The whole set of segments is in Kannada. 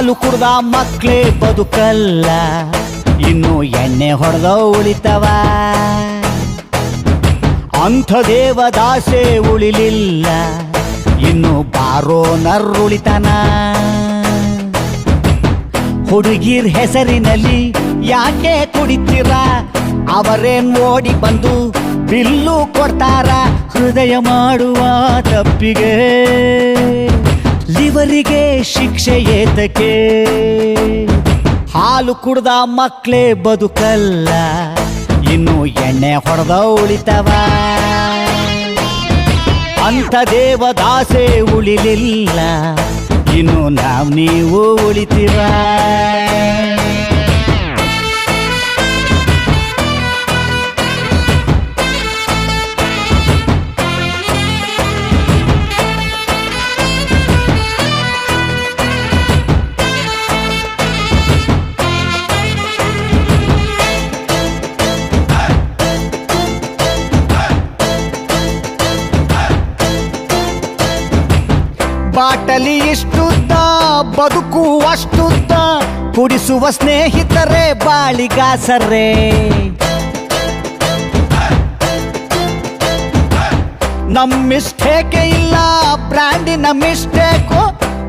ಹಾಲು ಕುಡ್ದ ಮಕ್ಳೇ ಬದುಕಲ್ಲ, ಇನ್ನು ಎಣ್ಣೆ ಹೊಡೆದ ಉಳಿತವ. ಅಂಥ ದೇವದಾಸೆ ಉಳಿಲಿಲ್ಲ, ಇನ್ನು ಬಾರೋ ನರ್ರುಳಿತನ. ಹುಡುಗಿರ್ ಹೆಸರಿನಲ್ಲಿ ಯಾಕೆ ಕುಡಿತೀರ, ಅವರೇನ್ ಓಡಿ ಬಂದು ಬಿಲ್ಲು ಕೊಡ್ತಾರ. ಹೃದಯ ಮಾಡುವ ತಪ್ಪಿಗೆ ಲಿವರಿಗೆ ಶಿಕ್ಷೆ ಏತಕ್ಕೆ. ಹಾಲು ಕುಡ್ದ ಮಕ್ಳೇ ಬದುಕಲ್ಲ, ಇನ್ನು ಎಣ್ಣೆ ಹೊಡೆದ ಉಳಿತವ. ಅಂಥ ದೇವದಾಸೆ ಉಳಿಲಿಲ್ಲ, ಇನ್ನು ನೀವು ಉಳಿತೀರ. ಬಾಟಲಿ ಇಷ್ಟುದ್ದ, ಬದುಕು ಅಷ್ಟುದ್ದ, ಕುಡಿಸುವ ಸ್ನೇಹಿತರೇ ಬಾಳಿಗಾಸರೇ. ನಮ್ ಮಿಸ್ಟೇಕೆ ಇಲ್ಲ, ಬ್ರ್ಯಾಂಡಿನ ಮಿಸ್ಟೇಕು.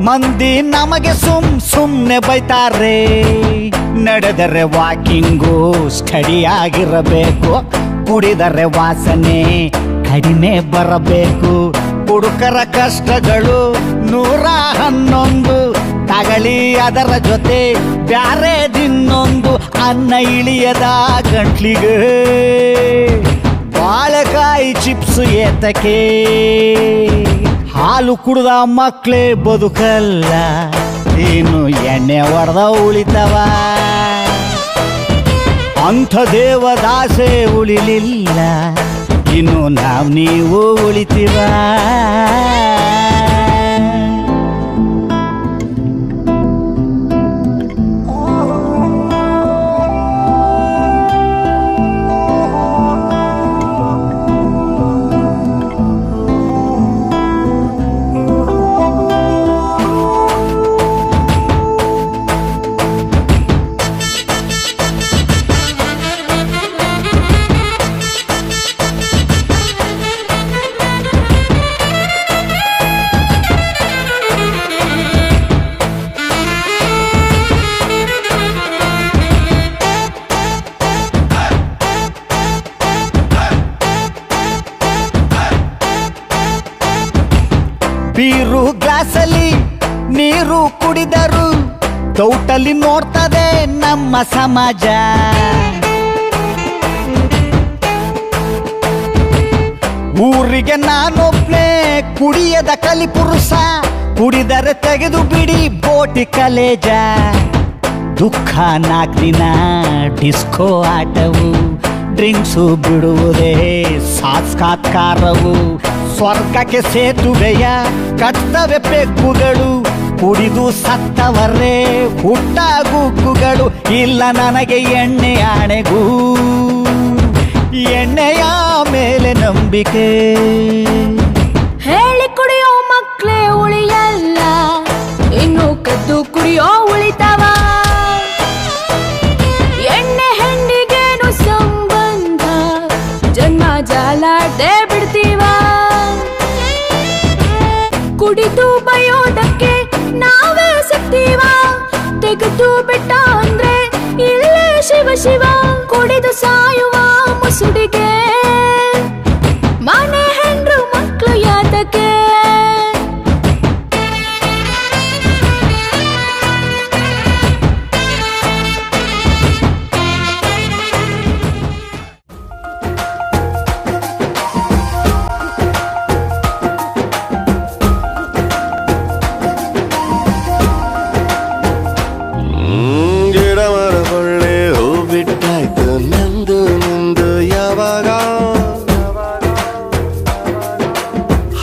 ಮಂದಿ ನಮಗೆ ಸುಮ್ನೆ ಬೈತಾರೆ. ನಡೆದರೆ ವಾಕಿಂಗು ಸ್ಟಡಿ ಆಗಿರಬೇಕು, ಕುಡಿದರೆ ವಾಸನೆ ಕಡಿಮೆ ಬರಬೇಕು. ಹುಡುಕರ ಕಷ್ಟಗಳು 111, ತಗಳಿ ಅದರ ಜೊತೆ ಬ್ಯಾರೆ ದಿನ್ನೊಂದು. ಅನ್ನ ಇಳಿಯದ ಗಂಟ್ಲಿಗೆ ಬಾಳೆಕಾಯಿ ಚಿಪ್ಸ್ ಏತಕ್ಕೆ. ಹಾಲು ಕುಡ್ದ ಮಕ್ಳೇ ಬದುಕಲ್ಲ, ಇನ್ನು ಎಣ್ಣೆ ಹೊಡೆದ ಉಳಿತವ. ಅಂಥ ದೇವದಾಸೆ ಉಳಿಲಿಲ್ಲ, ಇನ್ನು ನೀವು ಉಳಿತೀರ. ಬೀರು ಗ್ಲಾಸಲ್ಲಿ ನೀರು ಕುಡಿದರು ತೌಟಲ್ಲಿ ನೋಡ್ತದೆ ನಮ್ಮ ಸಮಾಜ. ಊರಿಗೆ ನಾನೊಬ್ನೇ ಕುಡಿಯದ ಕಲಿಪುರುಷ, ಕುಡಿದರೆ ತೆಗೆದು ಬಿಡಿ ಬೋಟಿ ಕಲೇಜ. ದುಃಖ 4 ದಿನ ಡಿಸ್ಕೋ ಆಟವು, ಡ್ರಿಂಕ್ಸು ಬಿಡುವುದೇ ಸಾತ್ಕಾರವು. ಸ್ವರ್ಗಕ್ಕೆ ಸೇತುವೆಯ ಕರ್ತವೆ ಪೆಕ್ಕುಗಳು, ಕುಡಿದು ಸತ್ತವರೇ ಹುಟ್ಟ ಗುಗ್ಗುಗಳು. ಇಲ್ಲ ನನಗೆ ಎಣ್ಣೆ ಆಣೆಗೂ, ಎಣ್ಣೆಯ ಮೇಲೆ ನಂಬಿಕೆ. ಹೇಳಿ ಕುಡಿಯೋ ಮಕ್ಳೇ ಉಳಿಯಲ್ಲ, ಇನ್ನು ಕದ್ದು ಕುಡಿಯೋ ಉಳಿತವ. ಎಣ್ಣೆ ಹೆಂಡಿಗೇನು ಸಂಬಂಧ, ಜನ್ಮ ಜಾಲಾಡ್ದೆ ಬಿಡ್ತೀವ. ಕುಡಿದು ಬಯೋದಕ್ಕೆ ನಾವೇ ಸಿಗ್ತೀವ, ತೆಗೆದು ಬಿಟ್ಟ ಅಂದ್ರೆ ಇಲ್ಲೇ ಶಿವ ಶಿವ. ಕುಡಿದು ಸಾಯುವ ಮುಸುಡಿಗೆ ಮನೆ ಹೆಂಡ್ರು ಮಕ್ಕಳು ಯಾತಕ್ಕೆ.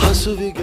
ಹಸುವಿಗೆ